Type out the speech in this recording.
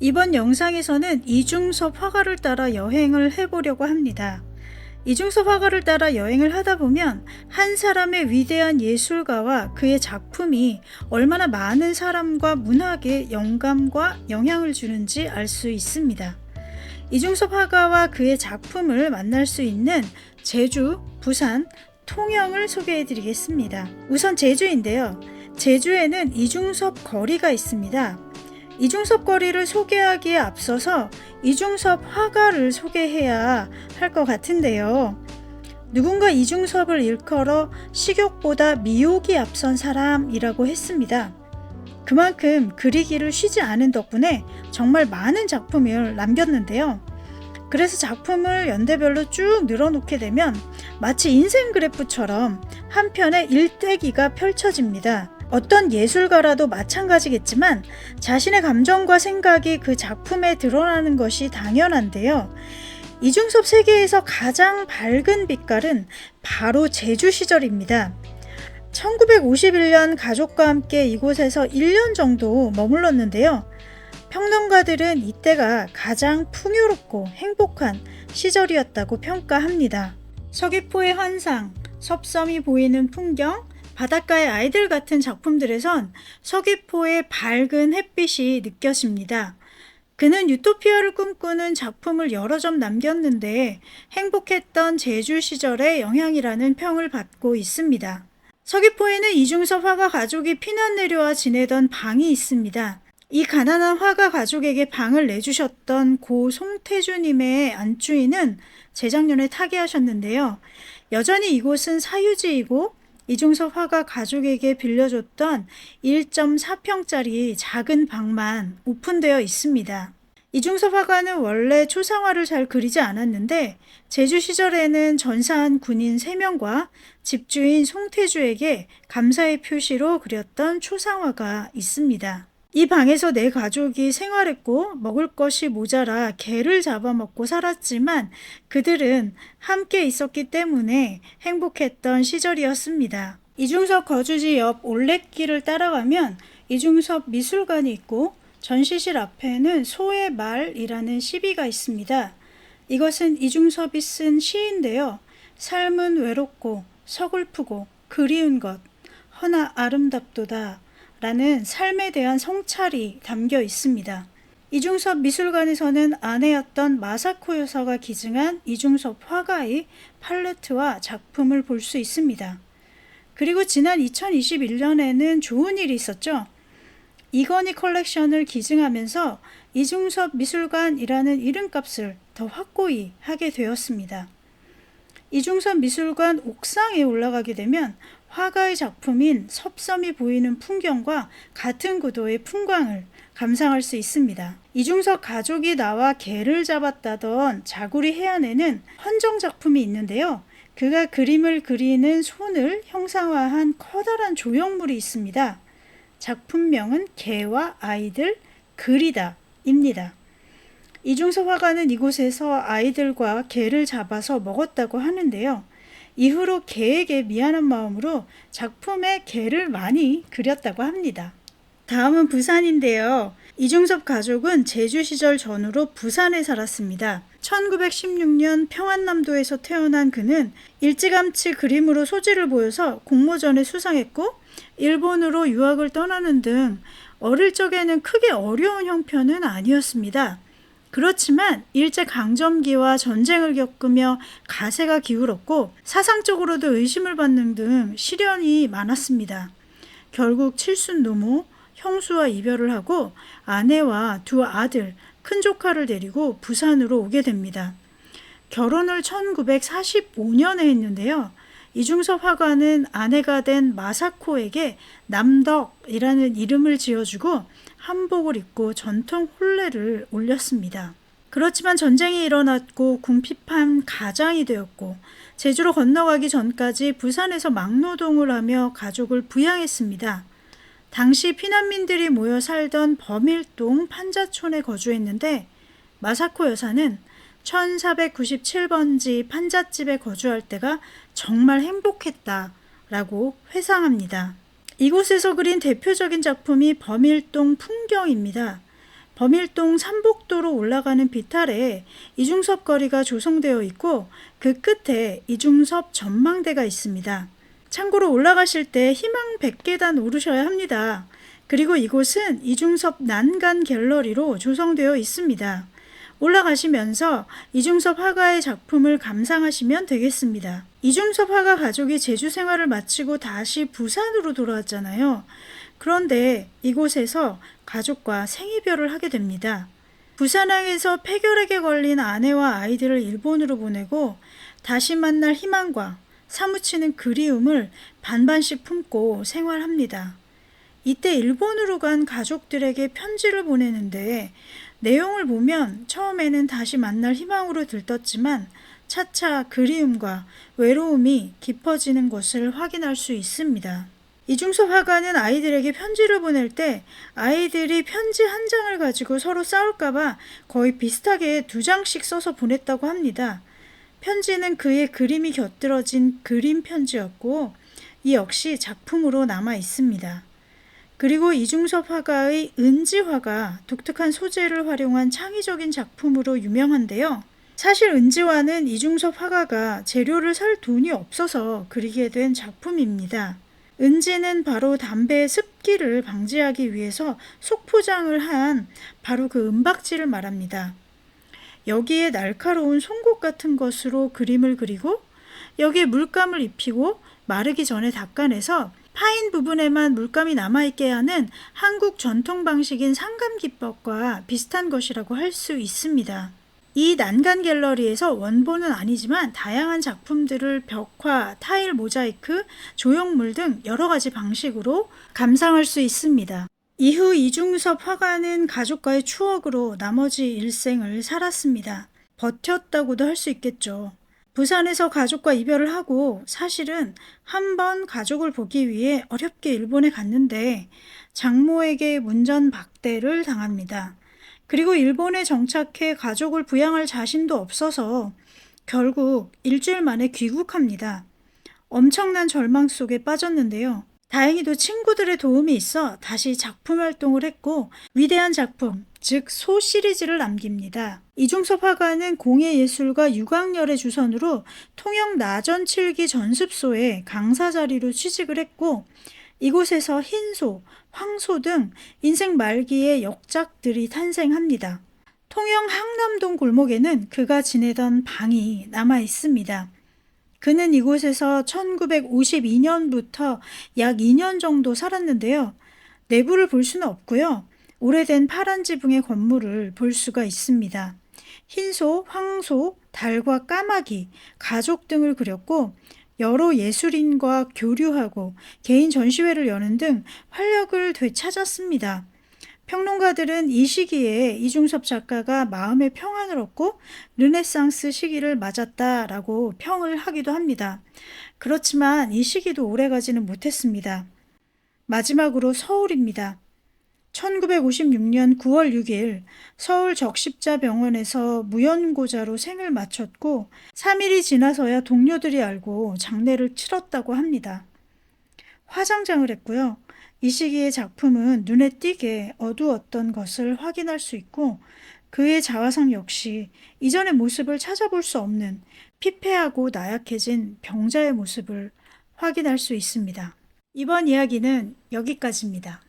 이번 영상에서는 이중섭 화가를 따라 여행을 해보려고 합니다. 이중섭 화가를 따라 여행을 하다 보면 한 사람의 위대한 예술가와 그의 작품이 얼마나 많은 사람과 문학에 영감과 영향을 주는지 알 수 있습니다. 이중섭 화가와 그의 작품을 만날 수 있는 제주, 부산, 통영을 소개해 드리겠습니다. 우선 제주인데요. 제주에는 이중섭 거리가 있습니다. 이중섭 거리를 소개하기에 앞서서 이중섭 화가를 소개해야 할 것 같은데요. 누군가 이중섭을 일컬어 식욕보다 미혹이 앞선 사람이라고 했습니다. 그만큼 그리기를 쉬지 않은 덕분에 정말 많은 작품을 남겼는데요. 그래서 작품을 연대별로 쭉 늘어놓게 되면 마치 인생 그래프처럼 한 편의 일대기가 펼쳐집니다. 어떤 예술가라도 마찬가지겠지만 자신의 감정과 생각이 그 작품에 드러나는 것이 당연한데요. 이중섭 세계에서 가장 밝은 빛깔은 바로 제주 시절입니다. 1951년 가족과 함께 이곳에서 1년 정도 머물렀는데요. 평론가들은 이때가 가장 풍요롭고 행복한 시절이었다고 평가합니다. 서귀포의 환상, 섭섬이 보이는 풍경, 바닷가의 아이들 같은 작품들에선 서귀포의 밝은 햇빛이 느껴집니다. 그는 유토피아를 꿈꾸는 작품을 여러 점 남겼는데 행복했던 제주 시절의 영향이라는 평을 받고 있습니다. 서귀포에는 이중섭 화가 가족이 피난 내려와 지내던 방이 있습니다. 이 가난한 화가 가족에게 방을 내주셨던 고 송태주님의 안주인은 재작년에 타계하셨는데요. 여전히 이곳은 사유지이고 이중섭 화가 가족에게 빌려줬던 1.4평짜리 작은 방만 오픈되어 있습니다. 이중섭 화가는 원래 초상화를 잘 그리지 않았는데 제주 시절에는 전사한 군인 3명과 집주인 송태주에게 감사의 표시로 그렸던 초상화가 있습니다. 이 방에서 내 가족이 생활했고 먹을 것이 모자라 개를 잡아먹고 살았지만 그들은 함께 있었기 때문에 행복했던 시절이었습니다. 이중섭 거주지 옆 올레길을 따라가면 이중섭 미술관이 있고 전시실 앞에는 소의 말이라는 시비가 있습니다. 이것은 이중섭이 쓴 시인데요. 삶은 외롭고 서글프고 그리운 것 허나 아름답도다 라는 삶에 대한 성찰이 담겨 있습니다. 이중섭 미술관에서는 아내였던 마사코 여사가 기증한 이중섭 화가의 팔레트와 작품을 볼 수 있습니다. 그리고 지난 2021년에는 좋은 일이 있었죠. 이건희 컬렉션을 기증하면서 이중섭 미술관이라는 이름값을 더 확고히 하게 되었습니다. 이중섭 미술관 옥상에 올라가게 되면 화가의 작품인 섭섬이 보이는 풍경과 같은 구도의 풍광을 감상할 수 있습니다. 이중섭 가족이 나와 개를 잡았다던 자구리 해안에는 헌정 작품이 있는데요. 그가 그림을 그리는 손을 형상화한 커다란 조형물이 있습니다. 작품명은 개와 아이들 그리다 입니다. 이중섭 화가는 이곳에서 아이들과 개를 잡아서 먹었다고 하는데요. 이후로 개에게 미안한 마음으로 작품에 개를 많이 그렸다고 합니다. 다음은 부산인데요. 이중섭 가족은 제주 시절 전후로 부산에 살았습니다. 1916년 평안남도에서 태어난 그는 일찌감치 그림으로 소질을 보여서 공모전에 수상했고 일본으로 유학을 떠나는 등 어릴 적에는 크게 어려운 형편은 아니었습니다. 그렇지만 일제강점기와 전쟁을 겪으며 가세가 기울었고 사상적으로도 의심을 받는 등 시련이 많았습니다. 결국 칠순 노모, 형수와 이별을 하고 아내와 2 아들, 큰조카를 데리고 부산으로 오게 됩니다. 결혼을 1945년에 했는데요. 이중섭 화가는 아내가 된 마사코에게 남덕이라는 이름을 지어주고 한복을 입고 전통 혼례를 올렸습니다. 그렇지만 전쟁이 일어났고 궁핍한 가장이 되었고 제주로 건너가기 전까지 부산에서 막노동을 하며 가족을 부양했습니다. 당시 피난민들이 모여 살던 범일동 판자촌에 거주했는데 마사코 여사는 1497번지 판잣집에 거주할 때가 정말 행복했다라고 회상합니다. 이곳에서 그린 대표적인 작품이 범일동 풍경입니다. 범일동 삼복도로 올라가는 비탈에 이중섭 거리가 조성되어 있고 그 끝에 이중섭 전망대가 있습니다. 참고로 올라가실 때 희망 100계단 오르셔야 합니다. 그리고 이곳은 이중섭 난간 갤러리로 조성되어 있습니다. 올라가시면서 이중섭 화가의 작품을 감상하시면 되겠습니다. 이중섭 화가 가족이 제주 생활을 마치고 다시 부산으로 돌아왔잖아요. 그런데 이곳에서 가족과 생이별을 하게 됩니다. 부산항에서 폐결핵에 걸린 아내와 아이들을 일본으로 보내고 다시 만날 희망과 사무치는 그리움을 반반씩 품고 생활합니다. 이때 일본으로 간 가족들에게 편지를 보내는데 내용을 보면 처음에는 다시 만날 희망으로 들떴지만 차차 그리움과 외로움이 깊어지는 것을 확인할 수 있습니다. 이중섭 화가는 아이들에게 편지를 보낼 때 아이들이 편지 한 장을 가지고 서로 싸울까봐 거의 비슷하게 2장씩 써서 보냈다고 합니다. 편지는 그의 그림이 곁들어진 그림 편지였고 이 역시 작품으로 남아 있습니다. 그리고 이중섭 화가의 은지화가 독특한 소재를 활용한 창의적인 작품으로 유명한데요. 사실 은지화는 이중섭 화가가 재료를 살 돈이 없어서 그리게 된 작품입니다. 은지는 바로 담배의 습기를 방지하기 위해서 속포장을 한 바로 그 은박지를 말합니다. 여기에 날카로운 송곳 같은 것으로 그림을 그리고 여기에 물감을 입히고 마르기 전에 닦아내서 파인 부분에만 물감이 남아있게 하는 한국 전통 방식인 상감기법과 비슷한 것이라고 할 수 있습니다. 이 난간 갤러리에서 원본은 아니지만 다양한 작품들을 벽화, 타일 모자이크, 조형물 등 여러 가지 방식으로 감상할 수 있습니다. 이후 이중섭 화가는 가족과의 추억으로 나머지 일생을 살았습니다. 버텼다고도 할 수 있겠죠. 부산에서 가족과 이별을 하고 사실은 한 번 가족을 보기 위해 어렵게 일본에 갔는데 장모에게 문전박대를 당합니다. 그리고 일본에 정착해 가족을 부양할 자신도 없어서 결국 일주일 만에 귀국합니다. 엄청난 절망 속에 빠졌는데요. 다행히도 친구들의 도움이 있어 다시 작품 활동을 했고 위대한 작품, 즉 소 시리즈를 남깁니다. 이중섭 화가는 공예예술가 유광열의 주선으로 통영 나전 7기 전습소에 강사 자리로 취직을 했고 이곳에서 흰소, 황소 등 인생 말기의 역작들이 탄생합니다. 통영 항남동 골목에는 그가 지내던 방이 남아 있습니다. 그는 이곳에서 1952년부터 약 2년 정도 살았는데요. 내부를 볼 수는 없고요. 오래된 파란 지붕의 건물을 볼 수가 있습니다. 흰소, 황소, 달과 까마귀, 가족 등을 그렸고 여러 예술인과 교류하고 개인 전시회를 여는 등 활력을 되찾았습니다. 평론가들은 이 시기에 이중섭 작가가 마음의 평안을 얻고 르네상스 시기를 맞았다라고 평을 하기도 합니다. 그렇지만 이 시기도 오래가지는 못했습니다. 마지막으로 서울입니다. 1956년 9월 6일 서울 적십자병원에서 무연고자로 생을 마쳤고 3일이 지나서야 동료들이 알고 장례를 치렀다고 합니다. 화장장을 했고요. 이 시기의 작품은 눈에 띄게 어두웠던 것을 확인할 수 있고 그의 자화상 역시 이전의 모습을 찾아볼 수 없는 피폐하고 나약해진 병자의 모습을 확인할 수 있습니다. 이번 이야기는 여기까지입니다.